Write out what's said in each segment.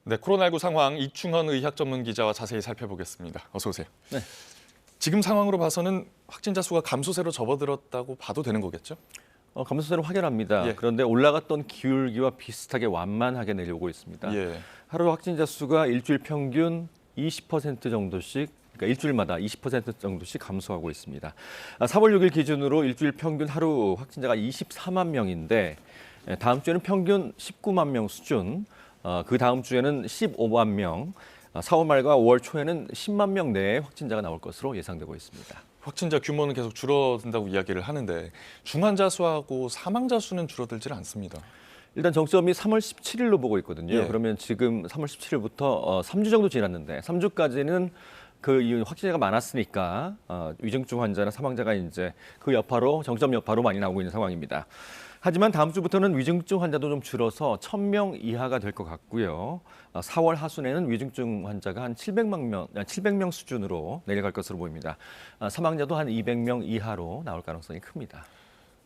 네, 코로나19 상황 이충헌 의학 전문 기자와 자세히 살펴보겠습니다. 어서 오세요. 네. 지금 상황으로 봐서는 확진자 수가 감소세로 접어들었다고 봐도 되는 거겠죠? 감소세로 확연합니다. 예. 그런데 올라갔던 기울기와 비슷하게 완만하게 내려오고 있습니다. 예. 하루 확진자 수가 일주일 평균 20% 정도씩, 그러니까 일주일마다 20% 정도씩 감소하고 있습니다. 3월 6일 기준으로 일주일 평균 하루 확진자가 24만 명인데 다음 주에는 평균 19만 명 수준, 그 다음 주에는 15만 명, 4월 말과 5월 초에는 10만 명 내에 확진자가 나올 것으로 예상되고 있습니다. 확진자 규모는 계속 줄어든다고 이야기를 하는데 중환자 수하고 사망자 수는 줄어들질 않습니다. 일단 정점이 3월 17일로 보고 있거든요. 예. 그러면 지금 3월 17일부터 3주 정도 지났는데 3주까지는 그 이후 확진자가 많았으니까 위중증 환자나 사망자가 이제 그 여파로 정점 여파로 많이 나오고 있는 상황입니다. 하지만 다음 주부터는 위중증 환자도 좀 줄어서 1,000명 이하가 될 것 같고요. 4월 하순에는 위중증 환자가 한 700명 수준으로 내려갈 것으로 보입니다. 사망자도 한 200명 이하로 나올 가능성이 큽니다.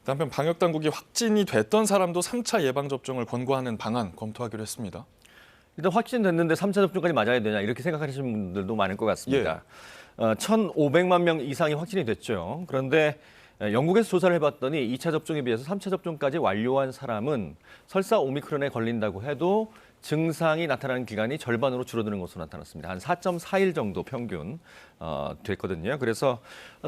한편 방역 당국이 확진이 됐던 사람도 3차 예방 접종을 권고하는 방안 검토하기로 했습니다. 일단 확진됐는데 3차 접종까지 맞아야 되냐 이렇게 생각하시는 분들도 많을 것 같습니다. 1,500만 명 이상이 확진이 됐죠. 그런데 영국에서 조사를 해봤더니 2차 접종에 비해서 3차 접종까지 완료한 사람은 설사 오미크론에 걸린다고 해도 증상이 나타나는 기간이 절반으로 줄어드는 것으로 나타났습니다. 한 4.4일 정도 평균 됐거든요. 그래서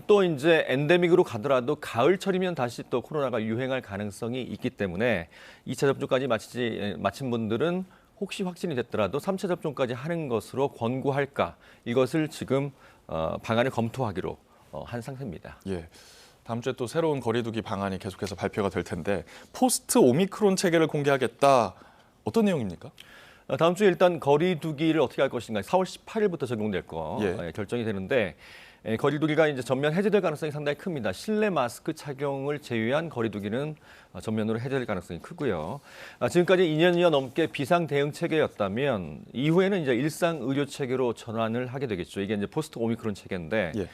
또 이제 엔데믹으로 가더라도 가을철이면 다시 또 코로나가 유행할 가능성이 있기 때문에 2차 접종까지 마친 분들은 혹시 확진이 됐더라도 3차 접종까지 하는 것으로 권고할까? 이것을 지금 방안을 검토하기로 한 상태입니다. 예. 다음 주에 또 새로운 거리두기 방안이 계속해서 발표가 될 텐데 포스트 오미크론 체계를 공개하겠다. 어떤 내용입니까? 다음 주에 일단 거리두기를 어떻게 할 것인가 4월 18일부터 적용될 거 예. 결정이 되는데 거리두기가 이제 전면 해제될 가능성이 상당히 큽니다. 실내 마스크 착용을 제외한 거리두기는 전면으로 해제될 가능성이 크고요. 지금까지 2년여 넘게 비상 대응 체계였다면 이후에는 이제 일상 의료 체계로 전환을 하게 되겠죠. 이게 이제 포스트 오미크론 체계인데 예.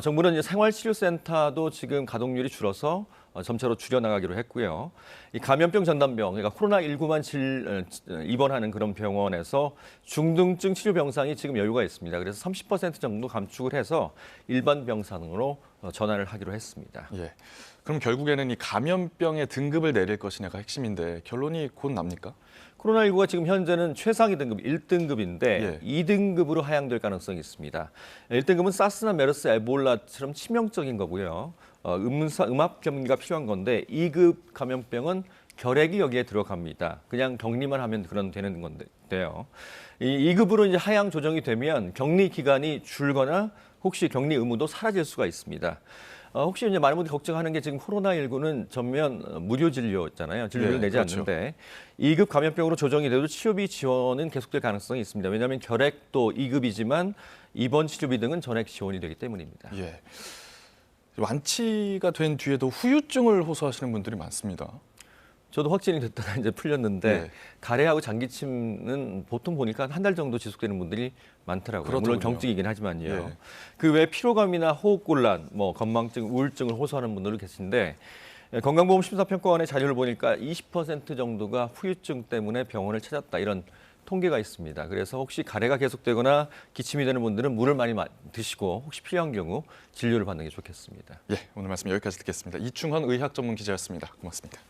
정부는 이제 생활치료센터도 지금 가동률이 줄어서 점차로 줄여나가기로 했고요. 이 감염병 전담병, 그러니까 코로나19만 입원하는 그런 병원에서 중등증 치료 병상이 지금 여유가 있습니다. 그래서 30% 정도 감축을 해서 일반 병상으로 전환을 하기로 했습니다. 예. 그럼 결국에는 이 감염병의 등급을 내릴 것이냐가 핵심인데 결론이 곧 납니까? 코로나19가 지금 현재는 최상위 등급 1등급인데 예. 2등급으로 하향될 가능성이 있습니다. 1등급은 사스나 메르스, 에볼라처럼 치명적인 거고요. 음압 격리가 필요한 건데 2급 감염병은 결핵이 여기에 들어갑니다. 그냥 격리만 하면 되는 건데요. 이 2급으로 이제 하향 조정이 되면 격리 기간이 줄거나 혹시 격리 의무도 사라질 수가 있습니다. 혹시 이제 많은 분들이 걱정하는 게 지금 코로나19는 전면 무료 진료잖아요. 진료를 내지 그렇죠. 않는데 2급 감염병으로 조정이 돼도 치료비 지원은 계속될 가능성이 있습니다. 왜냐하면 결핵도 2급이지만 입원 치료비 등은 전액 지원이 되기 때문입니다. 예. 완치가 된 뒤에도 후유증을 호소하시는 분들이 많습니다. 저도 확진이 됐다가 이제 풀렸는데 예. 가래하고 장기침은 보통 보니까 한 달 정도 지속되는 분들이 많더라고요. 물론 그렇더군요. 경증이긴 하지만요. 예. 그 외에 피로감이나 호흡곤란, 건망증, 우울증을 호소하는 분들도 계신데 건강보험 심사평가원의 자료를 보니까 20% 정도가 후유증 때문에 병원을 찾았다 이런 통계가 있습니다. 그래서 혹시 가래가 계속되거나 기침이 되는 분들은 물을 많이 드시고 혹시 필요한 경우 진료를 받는 게 좋겠습니다. 예, 오늘 말씀 여기까지 듣겠습니다. 이충헌 의학 전문 기자였습니다. 고맙습니다.